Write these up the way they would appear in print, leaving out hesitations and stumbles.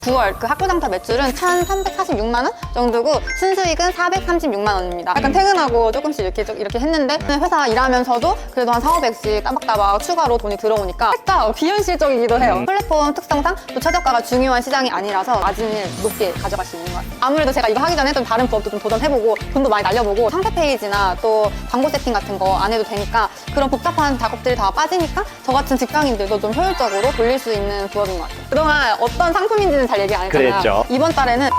9월 그 학교장터 매출은 1,346만 원 정도고 순수익은 436만 원입니다. 약간 퇴근하고 조금씩 이렇게 했는데 회사 일하면서도 그래도 한 4,500씩 따박따박 추가로 돈이 들어오니까 살짝 비현실적이기도 해요. 플랫폼 특성상 또 최저가가 중요한 시장이 아니라서 마진을 높게 가져갈 수 있는 것 같아요. 아무래도 제가 이거 하기 전에 좀 다른 부업도 좀 도전해보고 돈도 많이 날려보고 상세 페이지나 또 광고 세팅 같은 거 안 해도 되니까 그런 복잡한 작업들이 다 빠지니까 저 같은 직장인들도 좀 효율적으로 돌릴 수 있는 부업인 것 같아요. 그동안 어떤 상품인지는 잘 얘기 안 했잖아요. 그랬죠. 이번 달에는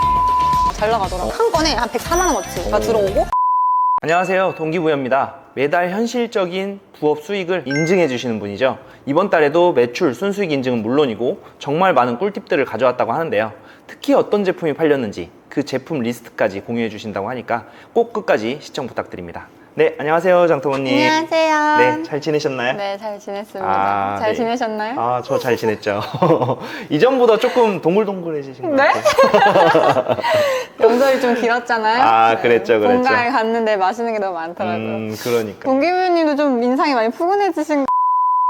잘 나가더라고요. 한 건에 한 104만 원어치가 들어오고. 안녕하세요, 동기부여입니다. 매달 현실적인 부업 수익을 인증해 주시는 분이죠. 이번 달에도 매출, 순수익 인증은 물론이고 정말 많은 꿀팁들을 가져왔다고 하는데요. 특히 어떤 제품이 팔렸는지 그 제품 리스트까지 공유해 주신다고 하니까 꼭 끝까지 시청 부탁드립니다. 네, 안녕하세요, 장터모님. 안녕하세요. 네, 잘 지내셨나요? 네, 잘 지냈습니다. 잘 네. 지내셨나요? 아, 저 잘 지냈죠. 이전보다 조금 동글동글해지신 것 네? 같아요. 명절이 좀 길었잖아요. 아, 그랬죠. 본가에 갔는데 맛있는 게 너무 많더라고요. 그러니까. 동기부님도 좀 인상이 많이 푸근해지신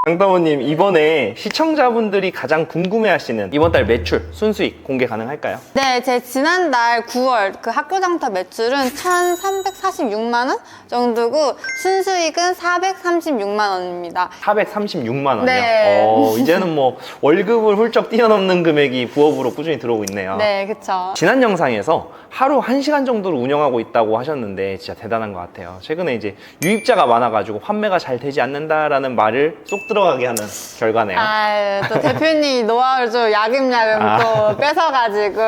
장터모님, 이번에 시청자분들이 가장 궁금해하시는 이번 달 매출, 순수익 공개 가능할까요? 네, 제 지난달 9월 그 학교장터 매출은 1,346만 원 정도고 순수익은 436만 원입니다. 436만 원이요? 네. 이제는 뭐 월급을 훌쩍 뛰어넘는 금액이 부업으로 꾸준히 들어오고 있네요. 네, 그쵸. 지난 영상에서 하루 1시간 정도를 운영하고 있다고 하셨는데 진짜 대단한 것 같아요. 최근에 이제 유입자가 많아가지고 판매가 잘 되지 않는다라는 말을 쏙 들어가게 하는 결과네요. 아, 또 대표님 노하우를 좀 야금야금 또 뺏어가지고.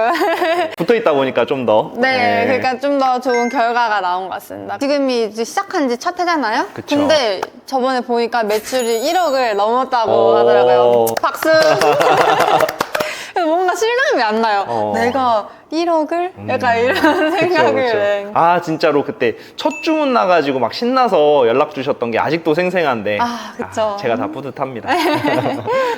붙어 있다 보니까 좀 더. 네, 그러니까 좀 더 좋은 결과가 나온 것 같습니다. 지금이 이제 시작한 지 첫 해잖아요? 그쵸. 근데 저번에 보니까 매출이 1억을 넘었다고 오. 하더라고요. 박수! 그래서 뭔가 실감이 안 나요. 내가 1억을? 약간 이런 생각을. 네. 아, 진짜로 그때 첫 주문 나가지고 막 신나서 연락 주셨던 게 아직도 생생한데. 그쵸. 제가 다 뿌듯합니다.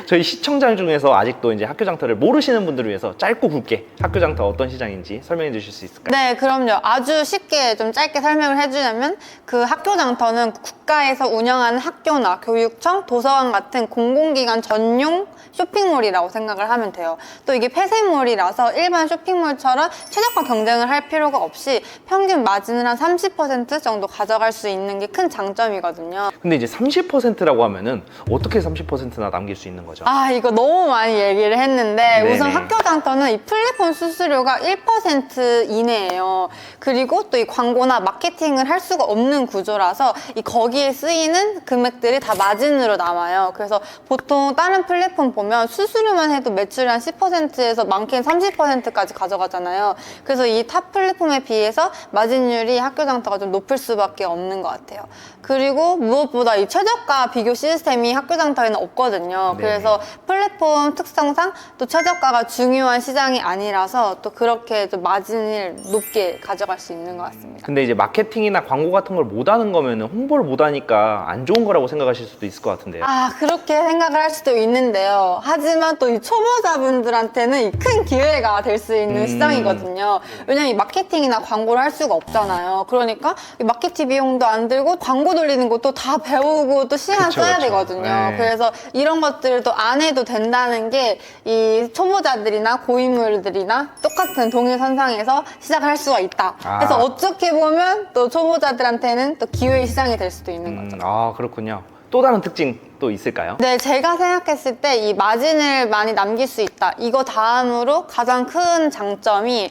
저희 시청자 중에서 아직도 이제 학교장터를 모르시는 분들을 위해서 짧고 굵게 학교장터 어떤 시장인지 설명해 주실 수 있을까요? 네, 그럼요. 아주 쉽게 좀 짧게 설명을 해주자면 그 학교장터는 국가에서 운영하는 학교나 교육청, 도서관 같은 공공기관 전용 쇼핑몰이라고 생각을 하면 돼요. 또 이게 폐쇄몰이라서 일반 쇼핑몰처럼 최저가 경쟁을 할 필요가 없이 평균 마진을 한 30% 정도 가져갈 수 있는 게 큰 장점이거든요. 근데 이제 30%라고 하면은 어떻게 30%나 남길 수 있는 거죠? 이거 너무 많이 얘기를 했는데 네네. 우선 학교장터는 이 플랫폼 수수료가 1% 이내예요. 그리고 또 이 광고나 마케팅을 할 수가 없는 구조라서 이 거기에 쓰이는 금액들이 다 마진으로 남아요. 그래서 보통 다른 플랫폼 보면 수수료만 해도 매출의 한 10%에서 많게는 30%까지 가져가잖아요. 그래서 이 탑 플랫폼에 비해서 마진율이 학교장터가 좀 높을 수밖에 없는 것 같아요. 그리고 무엇보다 이 최저가 비교 시스템이 학교장터에는 없거든요. 네. 그래서 플랫폼 특성상 또 최저가가 중요한 시장이 아니라서 또 그렇게 좀 마진을 높게 가져갈 수 있는 것 같습니다. 근데 이제 마케팅이나 광고 같은 걸 못 하는 거면은 홍보를 못 하니까 안 좋은 거라고 생각하실 수도 있을 것 같은데요. 그렇게 생각을 할 수도 있는데요. 하지만 또 이 초보자분들한테는 이 큰 기회가 될 수 있는 시장이거든요. 왜냐면 이 마케팅이나 광고를 할 수가 없잖아요. 그러니까 이 마케팅 비용도 안 들고 광고 돌리는 것도 다 배우고 또 시간 그쵸, 써야 그쵸. 되거든요. 네. 그래서 이런 것들도 안 해도 된다는 게 이 초보자들이나 고인물들이나 똑같은 동일선상에서 시작을 할 수가 있다. 그래서 어떻게 보면 또 초보자들한테는 또 기회의 시장이 될 수도 있는 거죠. 그렇군요. 또 다른 특징 또 있을까요? 네, 제가 생각했을 때 이 마진을 많이 남길 수 있다. 이거 다음으로 가장 큰 장점이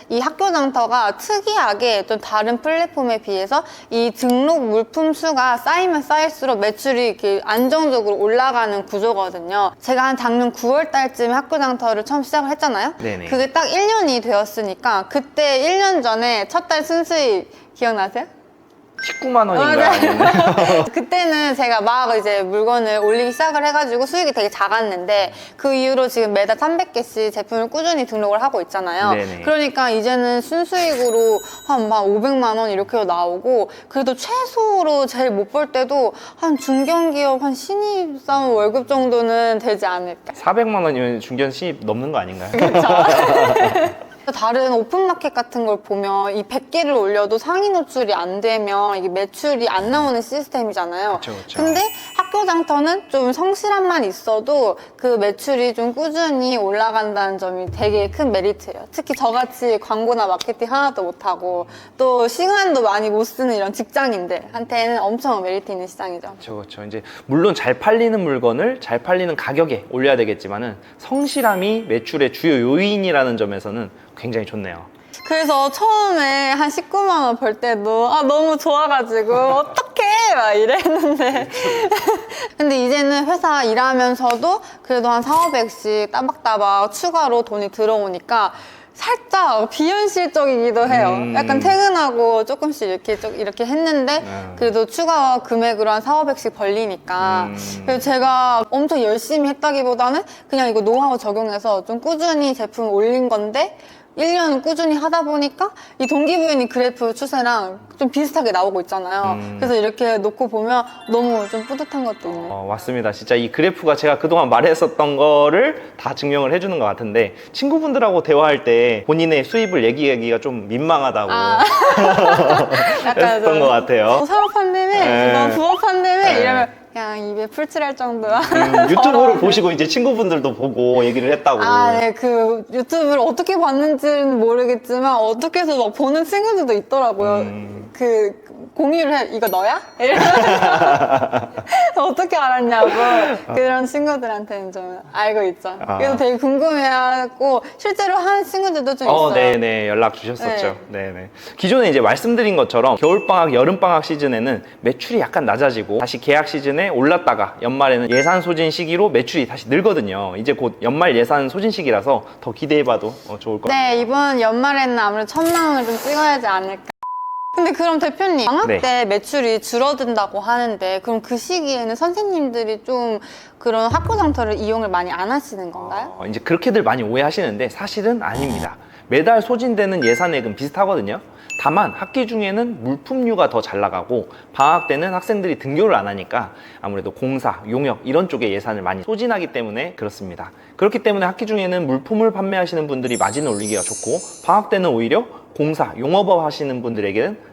이 학교장터가 특이하게 또 다른 플랫폼에 비해서 이 등록 물품 수가 쌓이면 쌓일수록 매출이 이렇게 안정적으로 올라가는 구조거든요. 제가 한 작년 9월 달쯤에 학교장터를 처음 시작을 했잖아요. 네네. 그게 딱 1년이 되었으니까 그때 1년 전에 첫 달 순수익 기억나세요? 19만 원인가요? 그때는 제가 막 이제 물건을 올리기 시작을 해가지고 수익이 되게 작았는데 그 이후로 지금 매달 300개씩 제품을 꾸준히 등록을 하고 있잖아요. 네네. 그러니까 이제는 순수익으로 한 500만 원 이렇게 나오고 그래도 최소로 제일 못 벌 때도 한 중견기업 한 신입사원 월급 정도는 되지 않을까. 400만 원이면 중견 신입 넘는 거 아닌가요? 그렇죠. 다른 오픈마켓 같은 걸 보면 이 100개를 올려도 상위 노출이 안 되면 이게 매출이 안 나오는 시스템이잖아요. 그쵸, 그쵸. 근데 학교 장터는 좀 성실함만 있어도 그 매출이 좀 꾸준히 올라간다는 점이 되게 큰 메리트예요. 특히 저같이 광고나 마케팅 하나도 못하고 또 시간도 많이 못 쓰는 이런 직장인들한테는 엄청 메리트 있는 시장이죠. 그렇죠. 이제 물론 잘 팔리는 물건을 잘 팔리는 가격에 올려야 되겠지만은 성실함이 매출의 주요 요인이라는 점에서는 굉장히 좋네요. 그래서 처음에 한 19만 원 벌 때도 너무 좋아가지고 어떡해 막 이랬는데 근데 이제는 회사 일하면서도 그래도 한 4,500씩 따박따박 추가로 돈이 들어오니까 살짝 비현실적이기도 해요. 약간 퇴근하고 조금씩 이렇게 했는데 그래도 추가 금액으로 한 4,500씩 벌리니까 그래서 제가 엄청 열심히 했다기보다는 그냥 이거 노하우 적용해서 좀 꾸준히 제품 올린 건데 1년 꾸준히 하다 보니까 이 동기부여님 그래프 추세랑 좀 비슷하게 나오고 있잖아요. 그래서 이렇게 놓고 보면 너무 좀 뿌듯한 것도 있네요. 맞습니다. 진짜 이 그래프가 제가 그동안 말했었던 거를 다 증명을 해주는 것 같은데 친구분들하고 대화할 때 본인의 수입을 얘기하기가 좀 민망하다고 했던 것 같아요. 사업한다며, 너 부업한다며 이러면 그냥 입에 풀칠할 정도야. 유튜브를 보시고 이제 친구분들도 보고 얘기를 했다고. 네, 그 유튜브를 어떻게 봤는지는 모르겠지만 어떻게 해서 막 보는 친구들도 있더라고요. 그 공유를 해. 이거 너야? 이러면서 어떻게 알았냐고 그런 친구들한테는 좀 알고 있죠. 그래서 되게 궁금해하고 실제로 하는 친구들도 좀 있어요. 네네, 연락 주셨었죠. 네네. 기존에 이제 말씀드린 것처럼 겨울방학, 여름방학 시즌에는 매출이 약간 낮아지고 다시 계약 시즌에 올랐다가 연말에는 예산 소진 시기로 매출이 다시 늘거든요. 이제 곧 연말 예산 소진 시기라서 더 기대해봐도 좋을 것 같아요. 네, 이번 연말에는 아무래도 1,000만 원을 좀 찍어야지 않을까. 근데 그럼 대표님, 방학 때 매출이 줄어든다고 하는데 그럼 그 시기에는 선생님들이 좀 그런 학교 장터를 이용을 많이 안 하시는 건가요? 이제 그렇게들 많이 오해하시는데 사실은 아닙니다. 매달 소진되는 예산액은 비슷하거든요. 다만 학기 중에는 물품류가 더 잘 나가고 방학 때는 학생들이 등교를 안 하니까 아무래도 공사, 용역 이런 쪽에 예산을 많이 소진하기 때문에 그렇습니다. 그렇기 때문에 학기 중에는 물품을 판매하시는 분들이 마진을 올리기가 좋고 방학 때는 오히려 공사, 용업업 하시는 분들에게는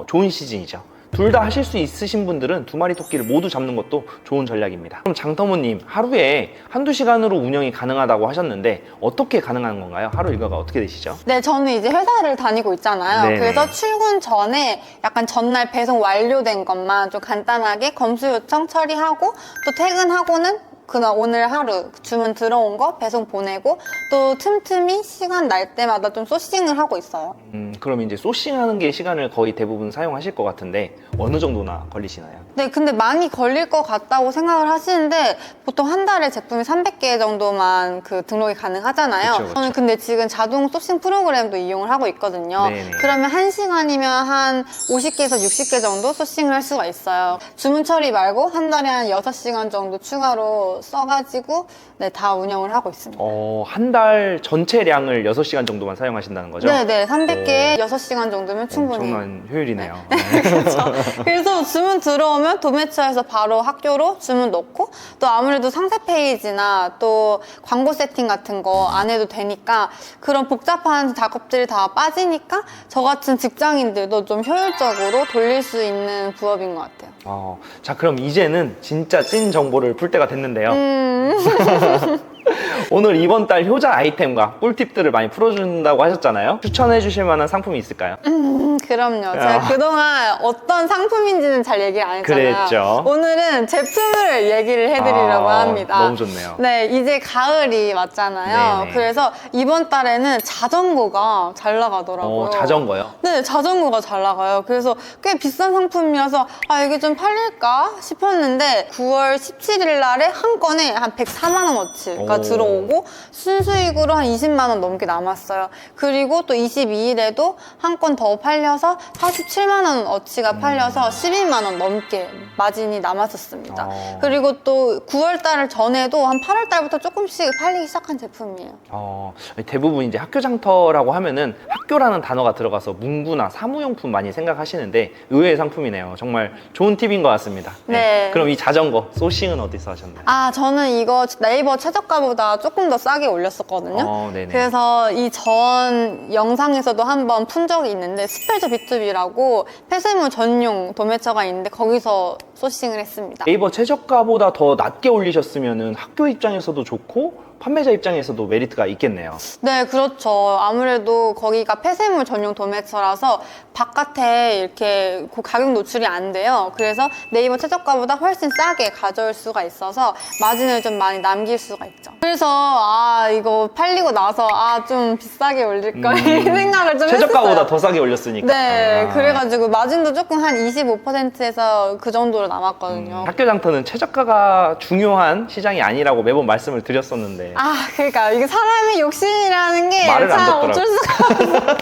좋은 시즌이죠. 둘 다 하실 수 있으신 분들은 두 마리 토끼를 모두 잡는 것도 좋은 전략입니다. 그럼 장터무님, 하루에 한두 시간으로 운영이 가능하다고 하셨는데 어떻게 가능한 건가요? 하루 일과가 어떻게 되시죠? 네, 저는 이제 회사를 다니고 있잖아요. 네네. 그래서 출근 전에 약간 전날 배송 완료된 것만 좀 간단하게 검수 요청 처리하고 또 퇴근하고는 그날 오늘 하루 주문 들어온 거 배송 보내고 또 틈틈이 시간 날 때마다 좀 소싱을 하고 있어요. 그럼 이제 소싱하는 게 시간을 거의 대부분 사용하실 것 같은데 어느 정도나 걸리시나요? 네, 근데 많이 걸릴 것 같다고 생각을 하시는데 보통 한 달에 제품이 300개 정도만 그 등록이 가능하잖아요. 그쵸, 그쵸. 저는 근데 지금 자동 소싱 프로그램도 이용을 하고 있거든요. 네네. 그러면 1시간이면 한 50개에서 60개 정도 소싱을 할 수가 있어요. 주문 처리 말고 한 달에 한 6시간 정도 추가로 써가지고 다 운영을 하고 있습니다. 한 달 전체량을 6시간 정도만 사용하신다는 거죠? 네네, 300개에 6시간 정도면 충분히. 엄청난 효율이네요. 그렇죠. 그래서 주문 들어오면 도매처에서 바로 학교로 주문 넣고 또 아무래도 상세 페이지나 또 광고 세팅 같은 거 안 해도 되니까 그런 복잡한 작업들이 다 빠지니까 저 같은 직장인들도 좀 효율적으로 돌릴 수 있는 부업인 것 같아요. 자, 그럼 이제는 진짜 찐 정보를 풀 때가 됐는데요. 오늘 이번 달 효자 아이템과 꿀팁들을 많이 풀어준다고 하셨잖아요. 추천해 주실 만한 상품이 있을까요? 그럼요. 제가 그동안 어떤 상품인지는 잘 얘기 안 했잖아요. 그랬죠. 오늘은 제품을 얘기를 해드리려고 합니다. 너무 좋네요. 네, 이제 가을이 왔잖아요. 네네. 그래서 이번 달에는 자전거가 잘 나가더라고요. 자전거요? 네, 자전거가 잘 나가요. 그래서 꽤 비싼 상품이라서 이게 좀 팔릴까 싶었는데 9월 17일 날에 한 건에 한 104만 원어치가 들어오고 순수익으로 한 20만 원 넘게 남았어요. 그리고 또 22일에도 한 건 더 팔려서 47만 원어치가 팔려서 12만 원 넘게 마진이 남았었습니다. 그리고 또 9월 달을 전에도 한 8월 달부터 조금씩 팔리기 시작한 제품이에요. 대부분 이제 학교 장터라고 하면은 학교라는 단어가 들어가서 문구나 사무용품 많이 생각하시는데 의외의 상품이네요. 정말 좋은 팁인 것 같습니다. 네. 그럼 이 자전거 소싱은 어디서 하셨나요? 저는 이거 네이버 최저가 최저가보다 조금 더 싸게 올렸었거든요. 네네. 그래서 이 전 영상에서도 한번 푼 적이 있는데 스펠저 B2B라고 폐쇄물 전용 도매처가 있는데 거기서 소싱을 했습니다. 네이버 최저가보다 더 낮게 올리셨으면 학교 입장에서도 좋고 판매자 입장에서도 메리트가 있겠네요. 네, 그렇죠. 아무래도 거기가 폐쇄물 전용 도매처라서 바깥에 이렇게 그 가격 노출이 안 돼요. 그래서 네이버 최저가보다 훨씬 싸게 가져올 수가 있어서 마진을 좀 많이 남길 수가 있죠. 그래서 이거 팔리고 나서 좀 비싸게 올릴 걸 이 생각을 좀 최저가보다 했었어요. 더 싸게 올렸으니까. 네, 그래가지고 마진도 조금 한 25%에서 그 정도로 남았거든요. 학교 장터는 최저가가 중요한 시장이 아니라고 매번 말씀을 드렸었는데 그러니까 이게 사람의 욕심이라는 게 말을 안 참 듣더라고. 어쩔 수가 없어.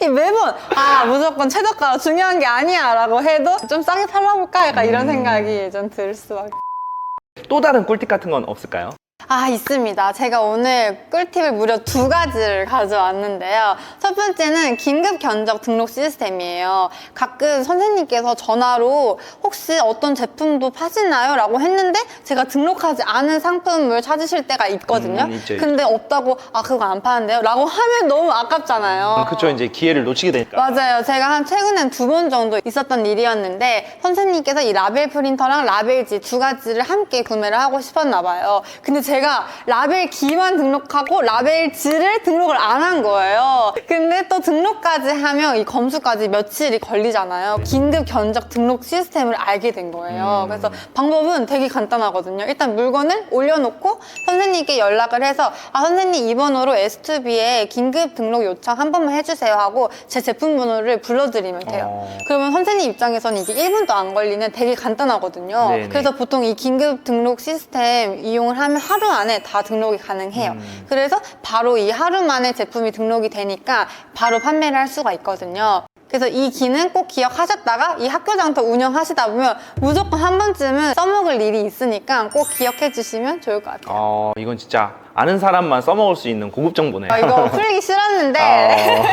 이 매번 무조건 최저가가 중요한 게 아니야라고 해도 좀 싸게 팔아볼까 약간 이런 생각이 좀 들 수밖에. 또 다른 꿀팁 같은 건 없을까요? 있습니다. 제가 오늘 꿀팁을 무려 2가지를 가져왔는데요. 첫 번째는 긴급 견적 등록 시스템이에요. 가끔 선생님께서 전화로 혹시 어떤 제품도 파시나요? 라고 했는데 제가 등록하지 않은 상품을 찾으실 때가 있거든요. 있죠. 근데 없다고 그거 안 파는데요? 라고 하면 너무 아깝잖아요. 그쵸, 이제 기회를 놓치게 되니까. 맞아요. 제가 최근엔 2번 정도 있었던 일이었는데 선생님께서 이 라벨 프린터랑 라벨지 2가지를 함께 구매를 하고 싶었나 봐요. 근데 제가 라벨 기만 등록하고 라벨지를 등록을 안 한 거예요. 근데 또 등록까지 하면 이 검수까지 며칠이 걸리잖아요. 긴급 견적 등록 시스템을 알게 된 거예요. 그래서 방법은 되게 간단하거든요. 일단 물건을 올려놓고 선생님께 연락을 해서 선생님 이 번호로 S2B에 긴급 등록 요청 한 번만 해주세요 하고 제 제품 번호를 불러드리면 돼요. 그러면 선생님 입장에서는 이게 1분도 안 걸리는 되게 간단하거든요. 네네. 그래서 보통 이 긴급 등록 시스템 이용을 하면 하루 안에 다 등록이 가능해요. 그래서 바로 이 하루 만에 제품이 등록이 되니까 바로 판매를 할 수가 있거든요. 그래서 이 기능 꼭 기억하셨다가 이 학교 장터 운영하시다 보면 무조건 한 번쯤은 써먹을 일이 있으니까 꼭 기억해 주시면 좋을 것 같아요. 이건 진짜 아는 사람만 써먹을 수 있는 고급 정보네요. 이거 풀기 싫었는데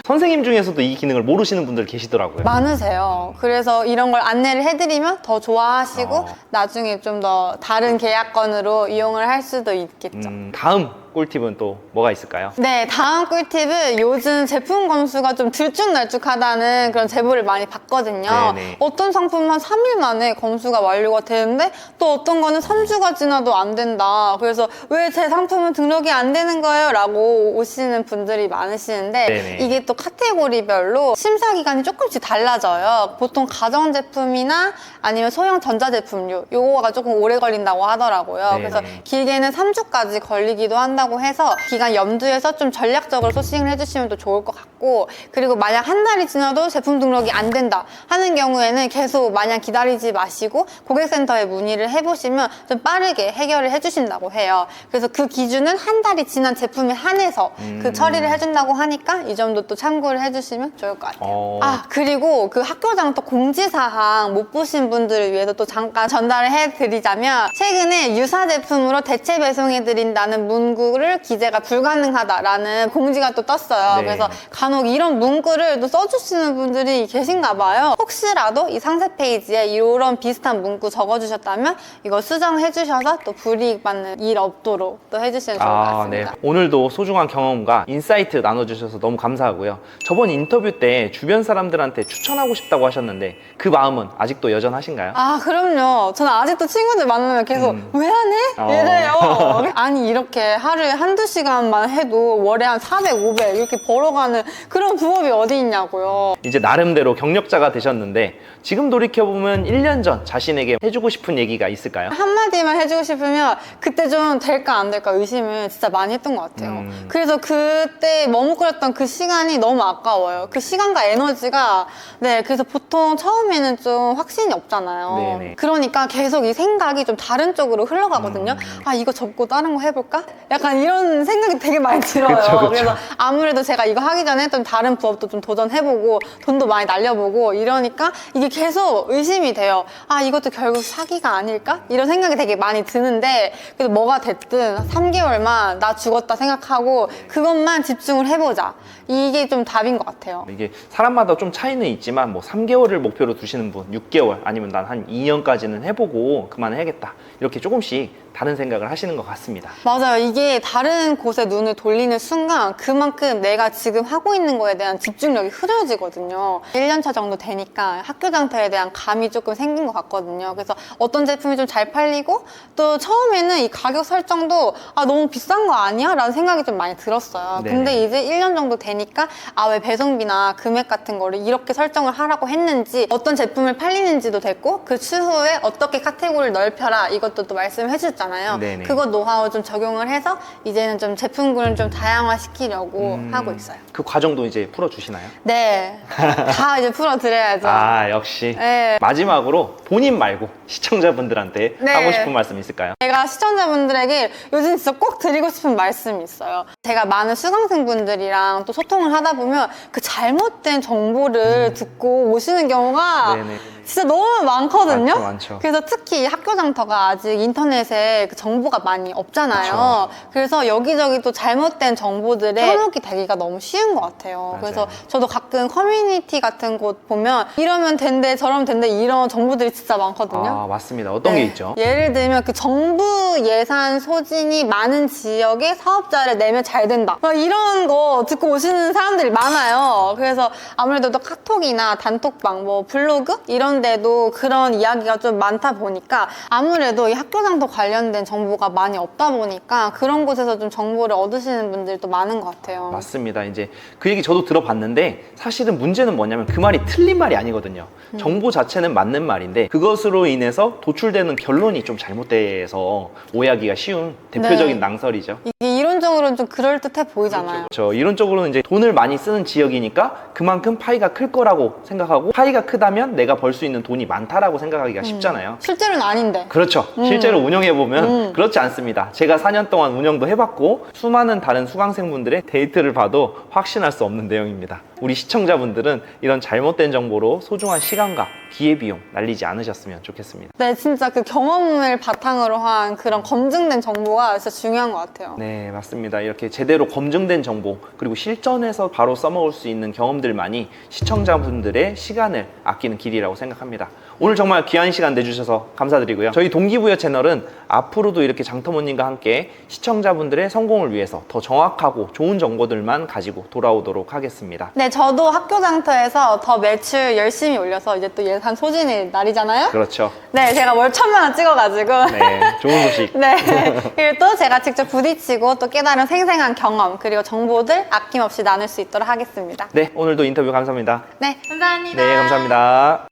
선생님 중에서도 이 기능을 모르시는 분들 계시더라고요. 많으세요. 그래서 이런 걸 안내를 해드리면 더 좋아하시고 나중에 좀 더 다른 계약건으로 이용을 할 수도 있겠죠. 다음 꿀팁은 또 뭐가 있을까요? 네, 다음 꿀팁은 요즘 제품 검수가 좀 들쭉날쭉하다는 그런 제보를 많이 받거든요. 네네. 어떤 상품은 한 3일 만에 검수가 완료가 되는데 또 어떤 거는 3주가 지나도 안 된다. 그래서 왜 제 상품은 등록이 안 되는 거예요? 라고 오시는 분들이 많으시는데 네네. 이게 또 카테고리별로 심사 기간이 조금씩 달라져요. 보통 가전제품이나 아니면 소형 전자제품류 요거가 조금 오래 걸린다고 하더라고요. 네네. 그래서 길게는 3주까지 걸리기도 한다고 해서 기간 염두에서 좀 전략적으로 소싱을 해주시면 또 좋을 것 같고, 그리고 만약 한 달이 지나도 제품 등록이 안 된다 하는 경우에는 계속 마냥 기다리지 마시고 고객센터에 문의를 해보시면 좀 빠르게 해결을 해주신다고 해요. 그래서 그 기준은 한 달이 지난 제품에 한해서 그 처리를 해준다고 하니까 이 점도 또 참고를 해주시면 좋을 것 같아요. 그리고 그 학교장터 공지사항 못 보신 분들을 위해서 또 잠깐 전달을 해드리자면 최근에 유사 제품으로 대체 배송해드린다는 문구를 기재가 불가능하다라는 공지가 또 떴어요. 네. 그래서 간혹 이런 문구를 또 써주시는 분들이 계신가 봐요. 혹시라도 이 상세 페이지에 이런 비슷한 문구 적어주셨다면 이거 수정해주셔서 또 불이익 받는 일 없도록 또 해주시면 좋을 것 같습니다. 네. 오늘도 소중한 경험과 인사이트 나눠주셔서 너무 감사하고요. 저번 인터뷰 때 주변 사람들한테 추천하고 싶다고 하셨는데 그 마음은 아직도 여전하신가요? 그럼요. 저는 아직도 친구들 만나면 계속 왜 안 해? 이래요. 아니 이렇게 하루에 한두 시간만 해도 월에 한 400, 500 이렇게 벌어가는 그런 부업이 어디 있냐고요. 이제 나름대로 경력자가 되셨는데 지금 돌이켜보면 1년 전 자신에게 해주고 싶은 얘기가 있을까요? 한마디만 해주고 싶으면 그때 좀 될까 안 될까 의심을 진짜 많이 했던 것 같아요. 그래서 그때 머뭇거렸던 그 시간이 너무 아까워요. 그 시간과 에너지가 그래서 보통 처음에는 좀 확신이 없잖아요. 네네. 그러니까 계속 이 생각이 좀 다른 쪽으로 흘러가거든요. 이거 접고 다른 거 해볼까? 약간 이런 생각이 되게 많이 들어요. 그쵸. 그래서 아무래도 제가 이거 하기 전에 좀 다른 부업도 좀 도전해보고 돈도 많이 날려보고 이러니까 이게 계속 의심이 돼요. 이것도 결국 사기가 아닐까? 이런 생각이 되게 많이 드는데 그래도 뭐가 됐든 3개월만 나 죽었다 생각하고 그것만 집중을 해보자. 이게 좀 답인 것 같아요. 이게 사람마다 좀 차이는 있지만 뭐 3개월을 목표로 두시는 분, 6개월 아니면 난 한 2년까지는 해보고 그만해야겠다 이렇게 조금씩 다른 생각을 하시는 것 같습니다. 맞아요. 이게 다른 곳에 눈을 돌리는 순간 그만큼 내가 지금 하고 있는 거에 대한 집중력이 흐려지거든요. 1년차 정도 되니까 학교 장터에 대한 감이 조금 생긴 것 같거든요. 그래서 어떤 제품이 좀 잘 팔리고 또 처음에는 이 가격 설정도 너무 비싼 거 아니야? 라는 생각이 좀 많이 들었어요. 네네. 근데 이제 1년 정도 되니까 왜 배송비나 금액 같은 거를 이렇게 설정을 하라고 했는지 어떤 제품을 팔리는지도 됐고 그 추후에 어떻게 카테고리를 넓혀라 이것도 또 말씀해 주셨잖아요. 네네. 그거 노하우 좀 적용을 해서 이제는 좀 제품군을 좀 다양화시키려고 하고 있어요. 그 과정도 이제 풀어주시나요? 네. 다 이제 풀어드려야죠. 역시. 네. 마지막으로 본인 말고 시청자분들한테 네. 하고 싶은 말씀 있을까요? 제가 시청자분들에게 요즘 진짜 꼭 드리고 싶은 말씀이 있어요. 제가 많은 수강생분들이랑 또 소통을 하다 보면 그 잘못된 정보를 듣고 오시는 경우가 네네. 진짜 너무 많거든요. 많죠. 그래서 특히 학교 장터가 아직 인터넷에 그 정보가 많이 없잖아요. 그래서 여기저기 또 잘못된 정보들에 현혹이 되기가 너무 쉬운 것 같아요. 맞아요. 그래서 저도 가끔 커뮤니티 같은 곳 보면 이러면 된대 저러면 된대 이런 정보들이 진짜 많거든요. 맞습니다. 어떤 게 있죠? 예를 들면 그 정부 예산 소진이 많은 지역에 사업자를 내면 잘 된다. 막 이런 거 듣고 오시는 사람들이 많아요. 그래서 아무래도 또 카톡이나 단톡방, 뭐 블로그 이런 데도 그런 이야기가 좀 많다 보니까 아무래도 이 학교 장터 관련된 정보가 많이 없다 보니까 그런 곳에서 좀 정보를 얻으시는 분들이 또 많은 것 같아요. 맞습니다. 이제 그 얘기 저도 들어봤는데 사실은 문제는 뭐냐면 그 말이 틀린 말이 아니거든요. 정보 자체는 맞는 말인데 그것으로 인해서 도출되는 결론이 좀 잘못돼서 오해하기가 쉬운 대표적인 네. 낭설이죠. 이게 이론적으로는 좀 그럴듯해 보이잖아요. 그렇죠. 이론적으로는 이제 돈을 많이 쓰는 지역이니까 그만큼 파이가 클 거라고 생각하고 파이가 크다면 내가 벌 수 있는 돈이 많다라고 생각하기가 쉽잖아요. 실제로는 아닌데. 그렇죠. 실제로 운영해보면 그렇지 않습니다. 제가 4년 동안 운영도 해봤고 수많은 다른 수강생분들의 데이트를 봐도 확신할 수 없는 내용입니다. 우리 시청자분들은 이런 잘못된 정보로 소중한 시간과 기회비용 날리지 않으셨으면 좋겠습니다. 네, 진짜 그 경험을 바탕으로 한 그런 검증된 정보가 진짜 중요한 것 같아요. 네, 맞습니다. 이렇게 제대로 검증된 정보 그리고 실전에서 바로 써먹을 수 있는 경험들만이 시청자분들의 시간을 아끼는 길이라고 생각합니다. 오늘 정말 귀한 시간 내주셔서 감사드리고요. 저희 동기부여 채널은 앞으로도 이렇게 장터모님과 함께 시청자분들의 성공을 위해서 더 정확하고 좋은 정보들만 가지고 돌아오도록 하겠습니다. 네, 저도 학교 장터에서 더 매출 열심히 올려서 이제 또 예산 소진의 날이잖아요. 그렇죠. 네, 제가 월 1,000만 원 찍어가지고. 네, 좋은 소식. 네. 그리고 또 제가 직접 부딪히고 또 깨달은 생생한 경험 그리고 정보들 아낌없이 나눌 수 있도록 하겠습니다. 네, 오늘도 인터뷰 감사합니다. 네, 감사합니다. 네, 감사합니다.